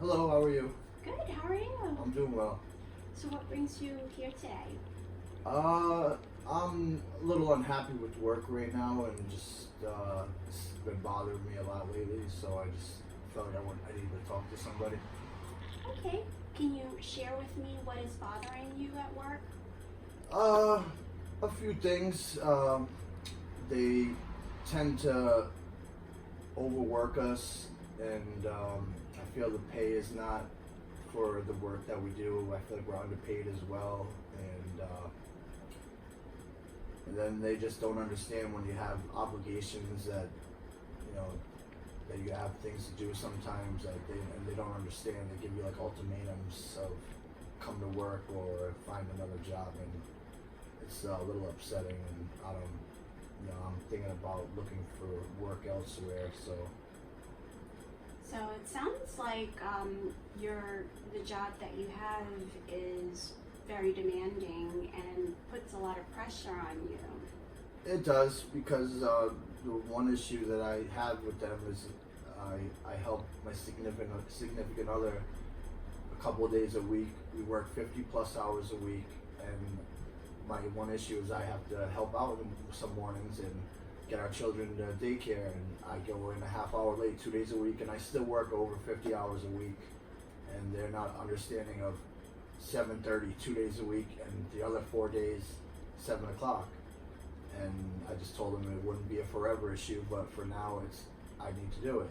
Hello, how are you? Good, how are you? I'm doing well. So what brings you here today? I'm a little unhappy with work right now, and just it's been bothering me a lot lately. So I just felt like I needed to talk to somebody. Okay, can you share with me what is bothering you at work? Uh, a few things. They tend to overwork us, and I feel the pay is not for the work that we do. I feel like we're underpaid as well, and then they just don't understand when you have obligations that you know that you have things to do sometimes that they don't understand. They give you like ultimatums of come to work or find another job, and it's a little upsetting. And I don't, I'm thinking about looking for work elsewhere. So it sounds like the job that you have is very demanding and puts a lot of pressure on you. It does, because the one issue that I have with them is I help my significant other a couple of days a week. We work 50 plus hours a week, and my one issue is I have to help out some mornings and get our children to daycare, and I go in a half hour late 2 days a week, and I still work over 50 hours a week, and they're not understanding of 7:30 2 days a week, and the other 4 days 7 o'clock. And I just told them it wouldn't be a forever issue, but for now I need to do it.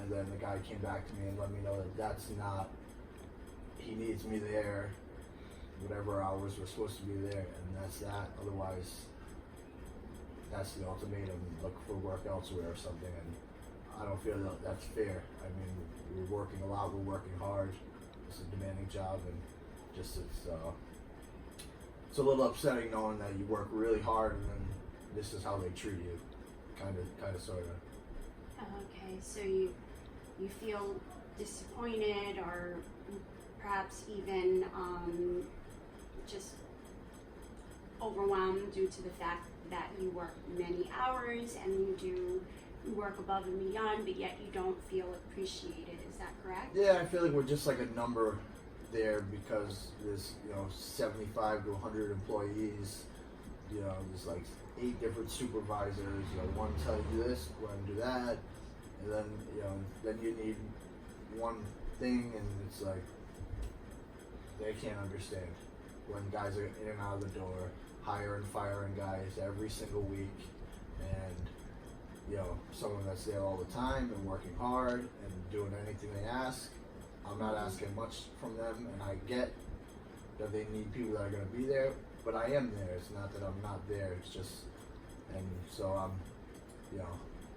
And then the guy came back to me and let me know that that's not, he needs me there whatever hours we're supposed to be there, and that's that. Otherwise, that's the ultimatum, look for work elsewhere or something. And I don't feel that that's fair. I mean, we're working a lot, we're working hard. It's a demanding job, and just it's a little upsetting knowing that you work really hard and then this is how they treat you, kind of, sort of. Okay, so you feel disappointed or perhaps even just overwhelmed due to the fact that you work many hours and you work above and beyond, but yet you don't feel appreciated. Is that correct? Yeah, I feel like we're just like a number there, because there's 75 to 100 employees. There's like 8 different supervisors. One tell you this, one do that, and then then you need one thing, and it's like they can't understand when guys are in and out of the door, hiring, firing guys every single week, and someone that's there all the time and working hard and doing anything they ask. I'm not asking much from them, and I get that they need people that are going to be there, but I am there. It's not that I'm not there. It's just, and so I'm,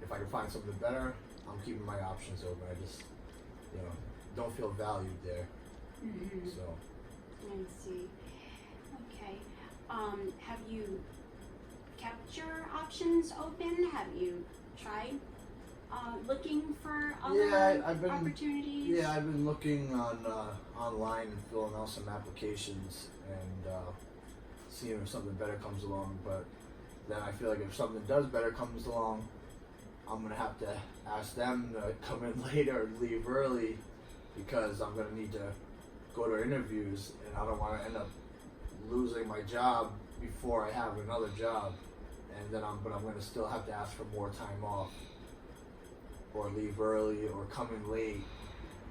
if I can find something better, I'm keeping my options open. I just, don't feel valued there. Mm-hmm. So. I see. Okay. Have you kept your options open? Have you tried looking for other opportunities? Yeah, I've been looking online and filling out some applications and seeing if something better comes along. But then I feel like if something better comes along, I'm gonna have to ask them to come in later and leave early, because I'm gonna need to go to interviews, and I don't want to end up losing my job before I have another job, and then I'm gonna still have to ask for more time off, or leave early, or come in late,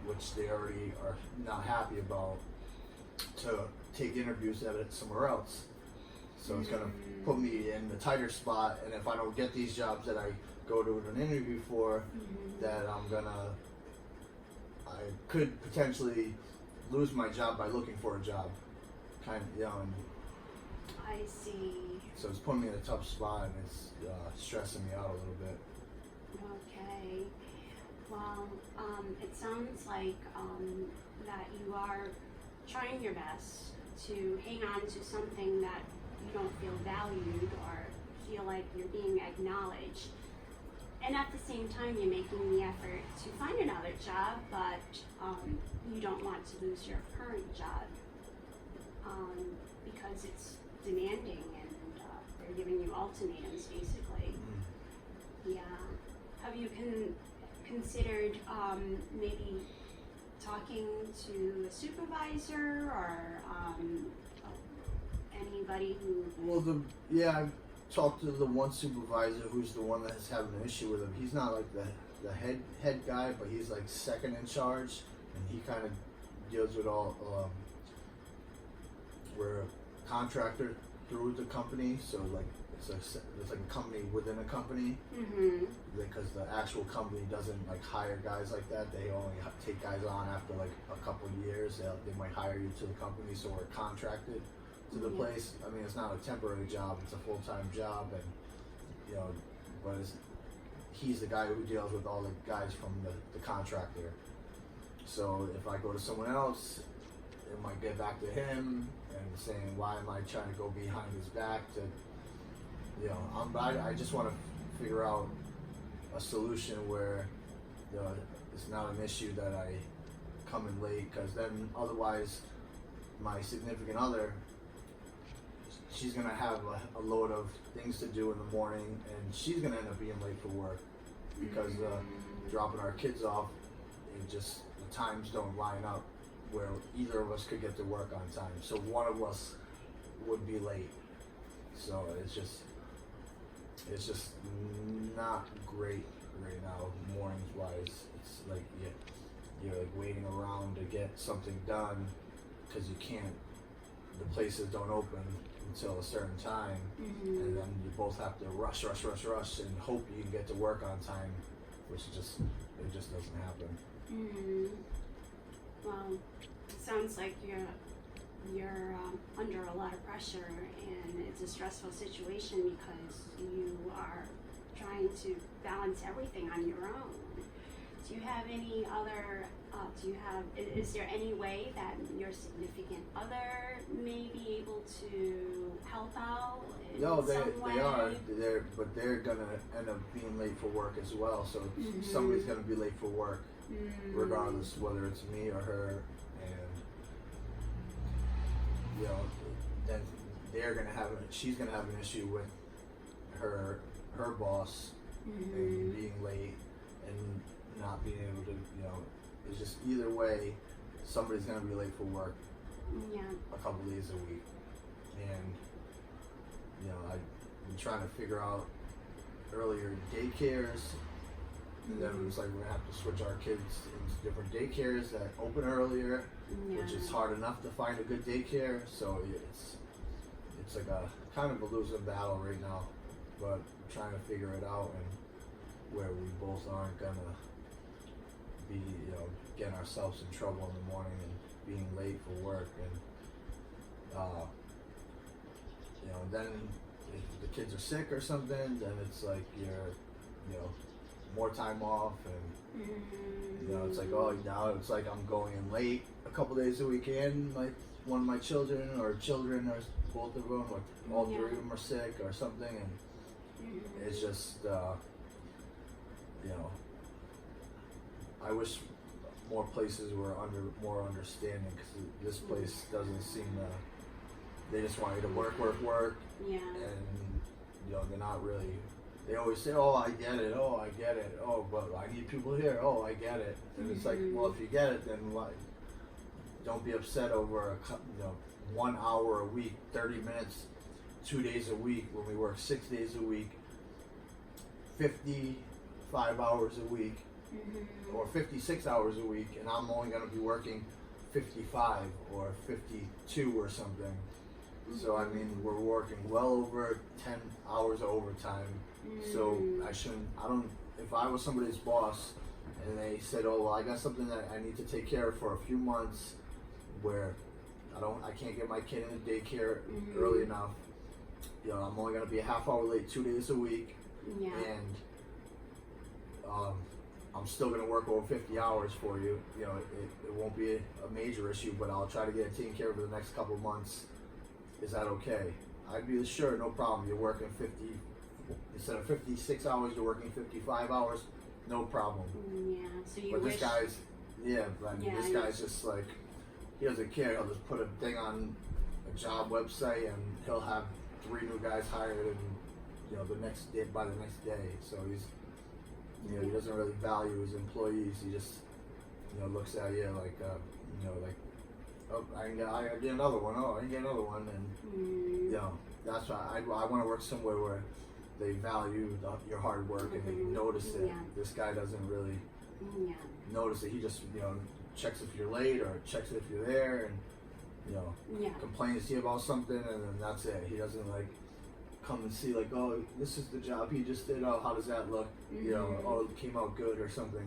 which they already are not happy about, to take interviews at it somewhere else. So it's gonna put me in a tighter spot, and if I don't get these jobs that I go to an interview for, that I could potentially lose my job by looking for a job, kind of, and I see. so it's putting me in a tough spot, and it's stressing me out a little bit. Okay. Well, it sounds like that you are trying your best to hang on to something that you don't feel valued or feel like you're being acknowledged. And at the same time, you're making the effort to find another job, but you don't want to lose your current job because it's demanding and they're giving you ultimatums, basically. Yeah. Have you considered maybe talking to a supervisor or anybody who? Well, I talked to the one supervisor who's the one that's having an issue with him. He's not like the head guy, but he's like second in charge, and he kind of deals with all. We're a contractor through the company, so like it's like a company within a company. Mm-hmm. Because the actual company doesn't like hire guys like that. They only take guys on after like a couple of years. They might hire you to the company, so we're contracted to the place. I mean, it's not a temporary job; it's a full-time job, and but he's the guy who deals with all the guys from the contractor. So if I go to someone else, it might get back to him and saying, "Why am I trying to go behind his back?" To I just want to figure out a solution where it's not an issue that I come in late, because then otherwise my significant other, she's gonna have a load of things to do in the morning, and she's gonna end up being late for work because dropping our kids off, the times don't line up where either of us could get to work on time. So one of us would be late. So it's just not great right now, mornings wise. It's like you're like waiting around to get something done because you can't. The places don't open until a certain time, and then you both have to rush, and hope you can get to work on time, which it just doesn't happen. Mm-hmm. Well, it sounds like you're under a lot of pressure, and it's a stressful situation because you are trying to balance everything on your own. Do you have any other? Is there any way that your significant other may be able to help out? No, they are. They're gonna end up being late for work as well. So somebody's gonna be late for work, regardless whether it's me or her. And then she's gonna have an issue with her boss and being late and not being able to. It's just either way, somebody's gonna be late for work. Yeah. A couple days a week, and I've been trying to figure out earlier daycares, and then it was like we're gonna have to switch our kids into different daycares that open earlier, which is hard enough to find a good daycare. So it's like a kind of a losing battle right now, but I'm trying to figure it out, and where we both aren't gonna be getting ourselves in trouble in the morning and being late for work, and then if the kids are sick or something, then it's like you're more time off, and it's like, oh, now it's like I'm going in late a couple days a week, and like one of my children or both of them or all three of them are sick or something, and it's just I wish more places were more understanding, because this place doesn't seem to. They just want you to work. Yeah. And they're not really. They always say, "Oh, I get it. Oh, I get it. Oh, but I need people here. Oh, I get it." And it's like, well, if you get it, then why? Don't be upset over 1 hour a week, 30 minutes, 2 days a week, when we work 6 days a week, 55 hours a week. Or 56 hours a week, and I'm only going to be working 55 or 52 or something. So I mean, we're working well over 10 hours of overtime. So if I was somebody's boss and they said, "Oh, well, I got something that I need to take care of for a few months, where I can't get my kid into daycare early enough. I'm only going to be a half hour late 2 days a week, and I'm still going to work over 50 hours for you. It won't be a major issue, but I'll try to get it taken care of for the next couple of months. Is that okay?" I'd be sure, no problem. You're working 50, instead of 56 hours, you're working 55 hours, no problem. So you but wish. This guy's, this guy's just like, he doesn't care. He'll just put a thing on a job website, and he'll have 3 new guys hired, and the next day, by the next day. So he's. He doesn't really value his employees. looks at you like, like, oh, I get another one. Oh, I can get another one, and that's why I want to work somewhere where they value your hard work and they notice it. Yeah. This guy doesn't really Yeah. notice it. He just checks if you're late or checks if you're there, and Yeah. complains to you about something, and then that's it. He doesn't like come and see like, oh, this is the job he just did. Oh, how does that look? Oh, it came out good or something.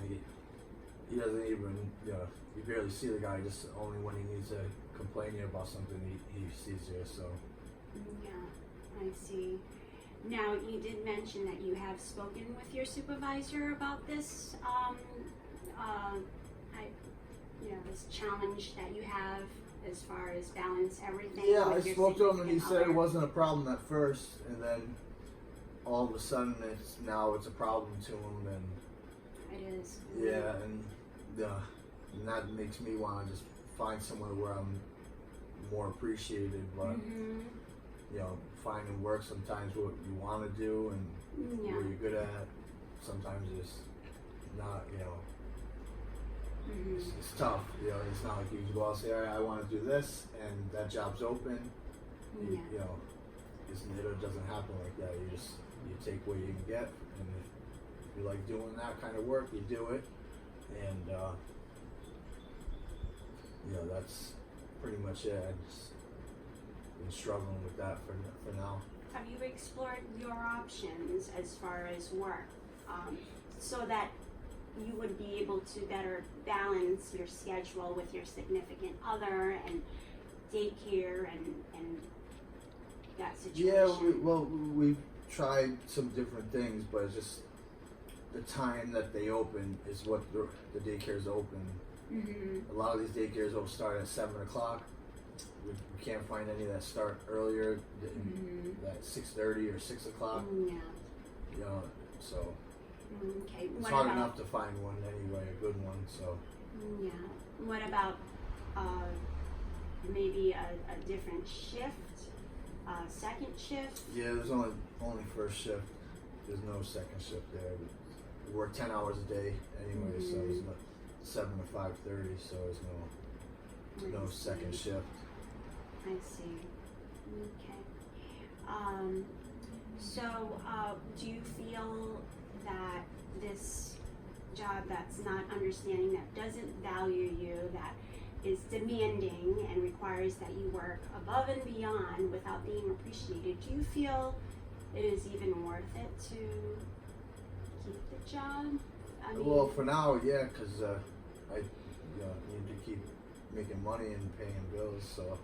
He doesn't even you barely see the guy. Just only when he needs to complain to you about something he sees you. So Yeah, I see. Now, you did mention that you have spoken with your supervisor about this, this challenge that you have as far as balance everything. yeah, I with your spoke to him and he significant said it other. wasn't a problem at first, and then all of a sudden it's a problem to him, and It is. yeah, and that makes me want to just find somewhere where I'm more appreciated, but Mhm. finding work sometimes what you want to do and Yeah. what you're good at, sometimes it's not, Mhm. it's tough, it's not like you can go out and say, all right, I want to do this, and that job's open, Yeah. it doesn't happen like that. You take what you can get, and if you like doing that kind of work, you do it, and that's pretty much it. I've just been struggling with that for now. Have you explored your options as far as work, so that you would be able to better balance your schedule with your significant other and daycare and that situation? Yeah, we've tried some different things, but it's just the time that they open is what the daycare's open. Mhm. A lot of these daycares will start at 7 o'clock. We can't find any that start earlier, at 6:30 or 6 o'clock. Yeah. So Okay. it's What hard about, enough to find one anyway, a good one. So yeah. What about maybe a different shift, second shift? yeah, there's only first shift. There's no second shift there. We work 10 hours a day anyway, so it's not 7 to 5:30. So there's no second shift. I see. Okay. So, do you feel that this job that's not understanding, that doesn't value you, that is demanding and requires that you work above and beyond without being appreciated, do you feel it is even worth it to keep the job? I mean, Well, for now, yeah, because I need to keep making money and paying bills, so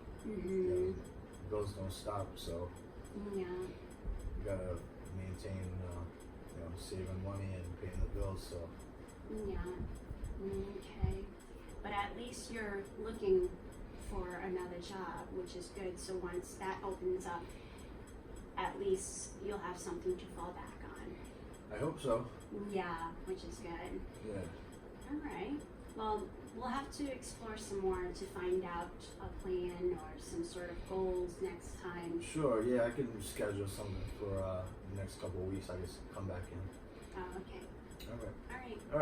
bills don't stop. So yeah. you gotta maintain, saving money and paying the bills. So Yeah. Okay. But at least you're looking for another job, which is good. So once that opens up, at least you'll have something to fall back on. I hope so. Yeah, which is good. Yeah. All right. Well, we'll have to explore some more to find out a plan or some sort of goals next time. Sure. Yeah, I can schedule something for the next couple of weeks. I guess come back in. Okay. All right. All right.